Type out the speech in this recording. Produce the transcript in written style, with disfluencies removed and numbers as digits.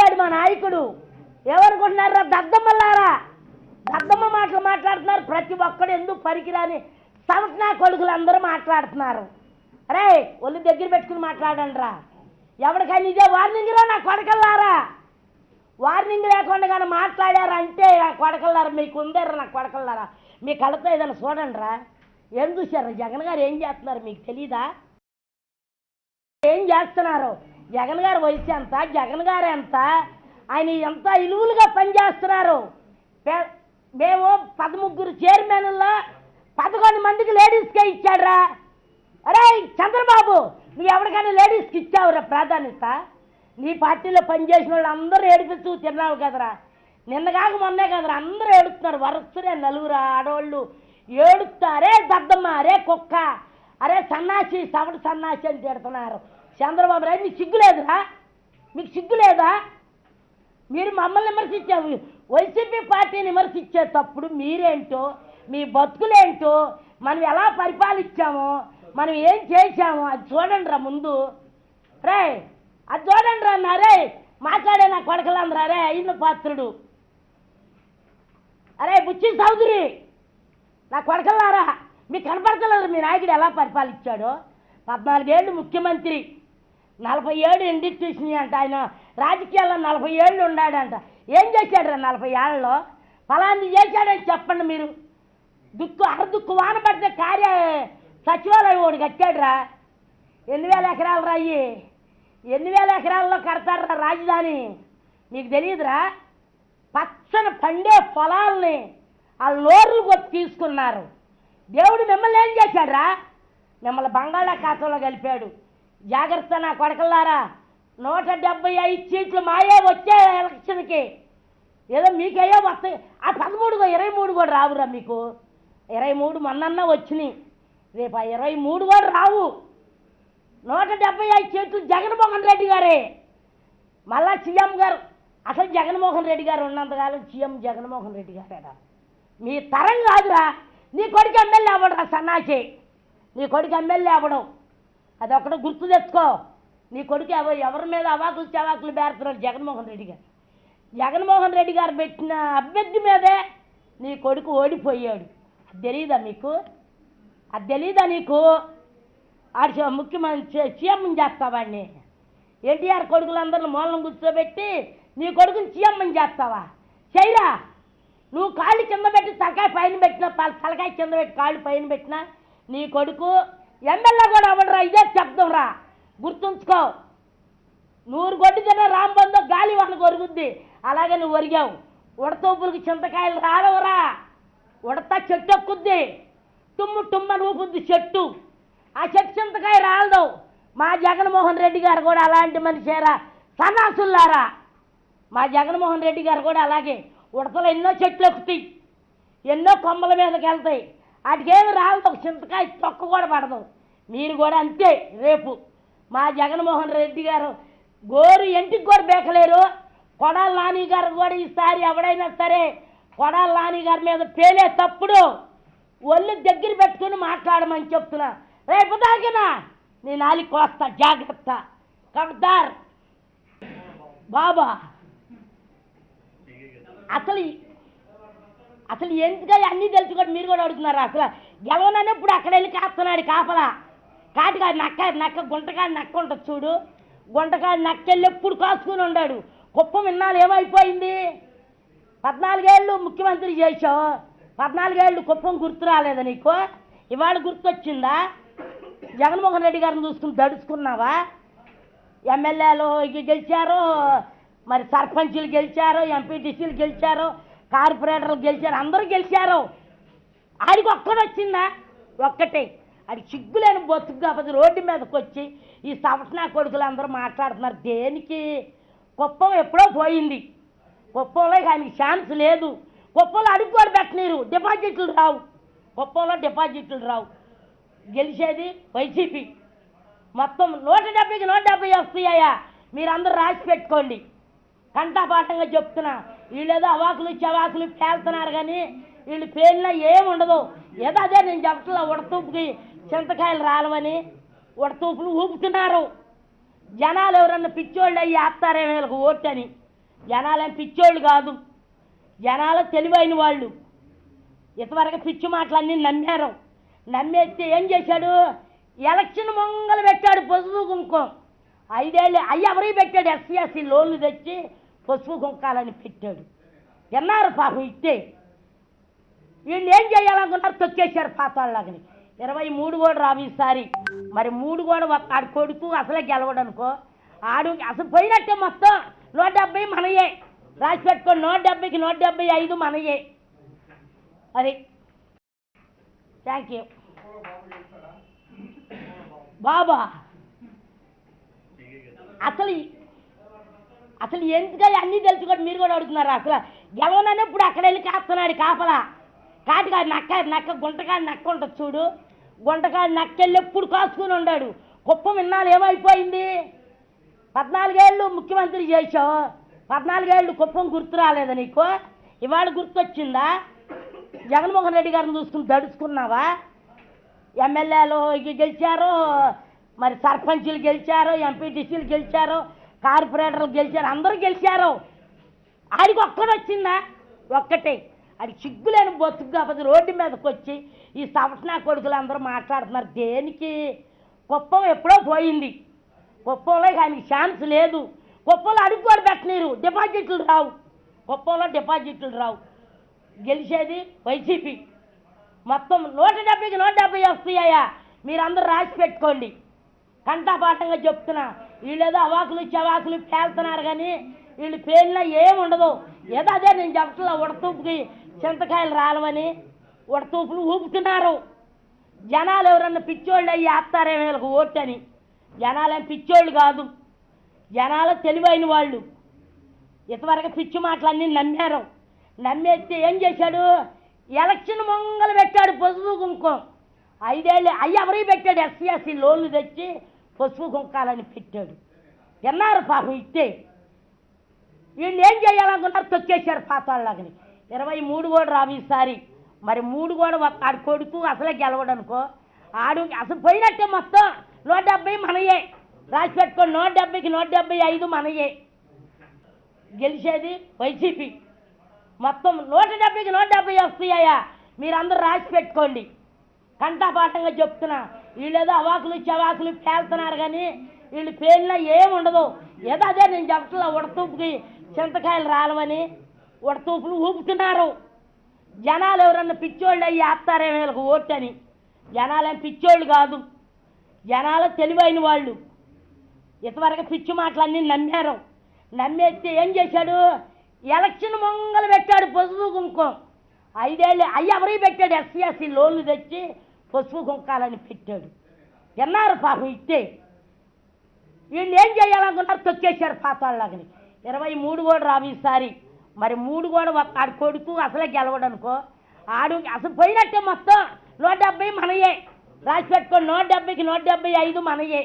వచ్చాడు మా నాయకుడు. ఎవరుకుంటున్నారా దద్దమ్మలారా? దద్దమ్మ మాటలు మాట్లాడుతున్నారు. ప్రతి ఒక్కడు ఎందుకు పనికిరాని సమస్య కొడుకులు అందరూ మాట్లాడుతున్నారు. అరే ఒళ్ళు దగ్గర పెట్టుకుని మాట్లాడండి రా. ఎవరికైనా ఇదే వార్నింగ్ రా నా కొడకల్లారా. వార్నింగ్ లేకుండా కానీ మాట్లాడారంటే నా కొడకల్లారా, మీకు ఉందారా నా కొడకల్లారా? మీ కళ్ళతో ఏదైనా చూడండి రా. ఏం చూశారు? జగన్ గారు ఏం చేస్తున్నారు మీకు తెలీదా? ఏం చేస్తున్నారు? జగన్ గారు వయసు ఎంత, జగన్ గారు ఎంత, ఆయన ఎంత ఇలువులుగా పనిచేస్తున్నారు. మేము 13 చైర్మన్లో 11 మందికి లేడీస్కే ఇచ్చాడురా. అరే చంద్రబాబు, నువ్వు ఎవరికైనా లేడీస్కి ఇచ్చావురా ప్రాధాన్యత? నీ పార్టీలో పనిచేసిన వాళ్ళు అందరూ ఏడిపిస్తూ తిన్నావు కదరా. నిన్న కాక మొన్నే కదరా అందరూ ఏడుస్తున్నారు. వరుసరే నలుగురు ఆడవాళ్ళు ఏడుస్తారే దద్దమ్మ, అరే కుక్క, అరే సన్నాసి, సవటి సన్నాసి అని తిడుతున్నారు. చంద్రబాబు రావు మీకు సిగ్గులేదురా? మీకు సిగ్గులేదా? మీరు మమ్మల్ని విమర్శించారు, వైసీపీ పార్టీని విమర్శించేటప్పుడు మీరేంటో, మీ బతుకులేంటో, మనం ఎలా పరిపాలించామో, మనం ఏం చేశామో అది చూడండి రా ముందు. రే అది చూడండి రా అన్నారే మాట్లాడే నా కొడకలందరూ. అరే అయిన పాత్రుడు, అరే బుచ్చి చౌదరి, నా కొడకల్లారా మీకు కనపడతలేదు మీ నాయకుడు ఎలా పరిపాలించాడో. 14 ఏళ్ళు ముఖ్యమంత్రి, 47 ఇండస్ట్రీస్ని అంట. ఆయన రాజకీయాల్లో 40 ఏళ్ళు ఉన్నాడంట. ఏం చేశాడు రా 40 ఏళ్ళలో? ఫలాన్ని చేశాడని చెప్పండి మీరు. అరదుక్కు వాన పడితే సచివాలయం ఒకటి కట్టాడురా. 8,000 ఎకరాలు రాయి, 8,000 ఎకరాల్లో కడతారా రాజధాని? మీకు తెలియదురా? పచ్చని పండే పొలాల్ని ఆ లోర్లు కొట్టి తీసుకున్నారు. దేవుడు మిమ్మల్ని ఏం చేశాడురా? మిమ్మల్ని బంగాళాఖాతంలో కలిపాడు. జాగ్రత్త నా కొడకల్లారా. 175 సీట్లు మాయే వచ్చే ఎలక్షన్కి. ఏదో మీకయ్యో వస్తాయి. ఆ 13 23 కూడా రావురా మీకు. 23 మొన్న వచ్చినాయి, రేపు ఆ 23 కూడా రావు. 175 సీట్లు జగన్మోహన్ రెడ్డి గారే. మళ్ళా సీఎం గారు, అసలు జగన్మోహన్ రెడ్డి గారు ఉన్నంతకాలం సీఎం జగన్మోహన్ రెడ్డి గారేడా? మీ తరం కాదురా. నీ కొడుకు ఎమ్మెల్యే అవ్వడు రా సన్నాసి. నీ కొడుకు ఎమ్మెల్యే అవ్వడం అదొక్కటి గుర్తు తెచ్చుకో. నీ కొడుకు ఎవరి మీద అవాకులు చవాకులు బేరుతున్నాడు జగన్మోహన్ రెడ్డి గారు. జగన్మోహన్ రెడ్డి గారు పెట్టిన అభ్యర్థి మీదే నీ కొడుకు ఓడిపోయాడు. అది తెలీదా మీకు? అది తెలీదా నీకు? ఆడి ముఖ్యమంత్రి సీఎం చేస్తావాడిని. ఎన్టీఆర్ కొడుకులందరిని మూలం కూర్చోబెట్టి నీ కొడుకుని సీఎం చేస్తావా? చేయరా. నువ్వు కాళ్ళు కింద పెట్టి తలకాయ పైన పెట్టినా, తలకాయ కింద పెట్టి కాళ్ళు పైన పెట్టినా నీ కొడుకు ఎమ్మెల్యే కూడా అవ్వడరా. ఇదే శబ్దం రా, గుర్తుంచుకో. 100 గొడ్డు తిన్న రాంబందో గాలి వాన కొరుగుద్ది. అలాగే నువ్వు ఒరిగావు. ఉడతూపులకి చింతకాయలు రాలవరా. ఉడత చెట్టు ఎక్కుద్ది, టుమ్మని ఊపుద్ది చెట్టు. ఆ చెట్టు చింతకాయ రాలదు. మా జగన్మోహన్ రెడ్డి గారు కూడా అలాంటి మనిషేరా సన్నాసులారా. మా జగన్మోహన్ రెడ్డి గారు కూడా అలాగే. ఉడతలు ఎన్నో చెట్లు ఎక్కుతాయి, ఎన్నో కొమ్మల మీదకి వెళ్తాయి. వాటికేమి రాలదు, ఒక చింతకాయ తొక్క కూడా పడదు. మీరు కూడా అంతే. రేపు మా జగన్మోహన్ రెడ్డి గారు గోరు ఎంటికి కూడా బేకలేరు. కొడాల నాని గారు కూడా ఈసారి ఎవడైనా సరే కొడాల నాని గారి మీద పేలే తప్పుడు ఒళ్ళు దగ్గర పెట్టుకుని మాట్లాడమని చెప్తున్నా. రేపు దాకినా నీ నాలుగు కోస్తా, జాగ్రత్త. కబడ్దార్ బాబా. అసలు ఎందుకని అన్నీ తెలుసుకోండి. మీరు కూడా అడుగుతున్నారు. అసలు గెలవనప్పుడు అక్కడ వెళ్ళి కాస్తున్నాడు కాపలా. కాటికాడి నక్క గుంటకాడి నక్క ఉంటుంది చూడు, గుంటకాడి నక్కెళ్ళి ఎప్పుడు కాసుకుని ఉన్నాడు. కుప్పం ఇన్నాళ్ళు ఏమైపోయింది? 14 ఏళ్ళు ముఖ్యమంత్రి చేసావు, 14 ఏళ్ళు కుప్పం గుర్తు రాలేదా నీకు? ఇవాళ గుర్తొచ్చిందా? జగన్మోహన్ రెడ్డి గారిని చూసుకుని దడుచుకున్నావా? ఎమ్మెల్యేలు గెలిచారు, మరి సర్పంచులు గెలిచారు, ఎంపీటీసీలు గెలిచారు, కార్పొరేటర్లు గెలిచారు, అందరూ గెలిచారు. ఆడికి ఒక్కడు వచ్చిందా? ఒక్కటే. ఆడికి సిగ్గులేని బతుకు కాకపోతే రోడ్డు మీదకి వచ్చి ఈ సవటనా కొడుకులు అందరూ మాట్లాడుతున్నారు. దేనికి? కుప్పం ఎప్పుడో పోయింది. కుప్పంలో ఆయనకి ఛాన్స్ లేదు. కుప్పంలో అడుగుకోడు పెట్టనీరు, డిపాజిట్లు రావు. కుప్పంలో డిపాజిట్లు రావు. గెలిచేది వైసీపీ. మొత్తం 170కి 170 వస్తాయా? మీరందరూ రాసి పెట్టుకోండి. కంటాపాఠంగా చెప్తున్నా. వీళ్ళేదో అవాకులు చవాకులు పేలుతున్నారు కానీ వీళ్ళు పేలినా ఏముండదు. ఏదో అదే నేను చెప్పట్లా, ఉడతూపుకి చింతకాయలు రాలవని ఉడతూపులు ఊపుతున్నారు. జనాలు ఎవరన్నా పిచ్చోళ్ళు అయ్యి వేస్తారే వీళ్ళకి ఓటు అని. జనాలేం పిచ్చోళ్ళు కాదు, జనాలు తెలివైన వాళ్ళు. ఇంతవరకు పిచ్చి మాటలన్నీ నమ్మారు. నమ్మేస్తే ఏం చేశాడు? ఎలక్షన్ మొంగలు పెట్టాడు పసుపు కుంకుమ. 5 ఏళ్ళు అయ్యి ఎవరికి పెట్టాడు? ఎస్సీ లోన్లు తెచ్చి పసుపు కుంకాలని పెట్టాడు. విన్నారు పాపం ఇస్తే. వీళ్ళు ఏం చేయాలనుకున్నారు? తొక్కేశారు పాతాళ్ళని. 23 కూడా రావు ఈసారి. మరి 3 కూడా ఆడు కొడుకు అసలే గెలవడనుకో. ఆడు అసలు పోయినట్టే మొత్తం. 170 మనయే. రాసి పెట్టుకోండి, 170కి 175 మనయే. అది. థ్యాంక్ యూ బాబా. అసలు ఎందుకని అన్నీ తెలుసుకోండి. మీరు కూడా అడుగుతున్నారు. అసలు గెలవననే ఇప్పుడు అక్కడ వెళ్ళి కాస్తున్నాడు కాపలా. కాటికాడు నక్క గుంటకాడు నక్క ఉంటుంది చూడు. గుంటకాడు నక్కెళ్ళి ఎప్పుడు కాసుకుని ఉన్నాడు. కుప్పం ఇన్నాళ్ళు ఏమైపోయింది? 14 ఏళ్ళు ముఖ్యమంత్రి చేసావు. 14 ఏళ్ళు కుప్పం గుర్తు రాలేదా నీకు? ఇవాళ గుర్తొచ్చిందా? జగన్మోహన్ రెడ్డి గారిని చూసుకుని దడుచుకున్నావా? ఎమ్మెల్యేలు గెలిచారు, మరి సర్పంచులు గెలిచారు, ఎంపీటీసీలు గెలిచారు, కార్పొరేటర్లు గెలిచారు, అందరూ గెలిచారు. ఆడికి ఒక్కడొచ్చిందా? ఒక్కటే. అది సిగ్గులేని బొత్తుకు కాకపోతే రోడ్డు మీదకి వచ్చి ఈ సంవత్సరా కొడుకులు అందరూ మాట్లాడుతున్నారు. దేనికి? కుప్పం ఎప్పుడో పోయింది. కుప్పంలో ఆయనకి ఛాన్స్ లేదు. కుప్పంలో అడుగుకోరు పెట్టనీరు, డిపాజిట్లు రావు. కుప్పంలో డిపాజిట్లు రావు. గెలిచేది వైసీపీ. మొత్తం 170కి 170 వస్తాయా? మీరందరూ రాసి పెట్టుకోండి. కంటాపాఠంగా చెప్తున్నా. వీళ్ళేదో అవాకులు చవాకులు పేలుతున్నారు కానీ వీళ్ళు పేలినా ఏముండదు. ఏదో అదే నేను చెప్పట్లా. ఉడతూపుకి చింతకాయలు రాలవని ఉడతూపులు ఊపుతున్నారు. జనాలు ఎవరన్నా పిచ్చోళ్ళు అయ్యి వేస్తారే వీళ్ళకి ఓటు అని. జనాలేం పిచ్చోళ్ళు కాదు, జనాలు తెలివైన వాళ్ళు. ఇంతవరకు పిచ్చి మాటలన్నీ నమ్మారు. నమ్మేస్తే ఏం చేశాడు? ఎలక్షన్ మొంగలు పెట్టాడు పసుపు కుంకుమ. 5 ఏళ్ళు అయ్యి ఎవరికి పెట్టాడు? ఎస్సీ లోన్లు తెచ్చి పసుపు కుంకాలని పెట్టాడు. విన్నారు పాపం ఇస్తే. వీళ్ళు ఏం చేయాలనుకున్నారు? తొక్కేశారు పాతాళ్ళని. 23 కూడా రావు ఈసారి. మరి 3 కూడా ఆడు కొడుకు అసలే గెలవడనుకో. ఆడు అసలు పోయినట్టే మొత్తం. 170 మనయే. రాసి పెట్టుకోండి, 170కి 175 మనయే. గెలిచేది వైసీపీ. మొత్తం 170కి 170 వస్తాయా? మీరందరూ రాసి పెట్టుకోండి. కంటాపాఠంగా చెప్తున్నా. వీళ్ళేదో అవాకులు చవాకులు పేలుతున్నారు కానీ వీళ్ళు పేలినా ఏముండదు. ఏదో అదే నేను చెప్పట్లా. ఉడతూపుకి చింతకాయలు రాలవని ఉడతూపులు ఊపుతున్నారు. జనాలు ఎవరన్నా పిచ్చోళ్ళు అయ్యి వేస్తారే వీళ్ళకి ఓటు అని. జనాలేం పిచ్చోళ్ళు కాదు, జనాలు తెలివైన వాళ్ళు. ఇంతవరకు పిచ్చి మాటలన్నీ నమ్మారు. నమ్మేస్తే ఏం చేశాడు? ఎలక్షన్ మొంగలు పెట్టాడు పసుపు కుంకుమ. 5 ఏళ్ళు అయ్యి ఎవరికి పెట్టాడు? ఎస్సీ లోన్లు తెచ్చి పసుపు కుంకాలని పెట్టాడు. విన్నారు పాపం ఇస్తే. వీళ్ళు ఏం చేయాలనుకున్నారు? తొక్కేశారు పాతాళ్ళని. 23 కూడా రావు ఈసారి. మరి 3 కూడా ఆడు కొడుకు అసలే గెలవడనుకో. ఆడు అసలు పోయినట్టే మొత్తం. 170 మనయే. రాసి పెట్టుకోండి, 170కి 175 మనయే.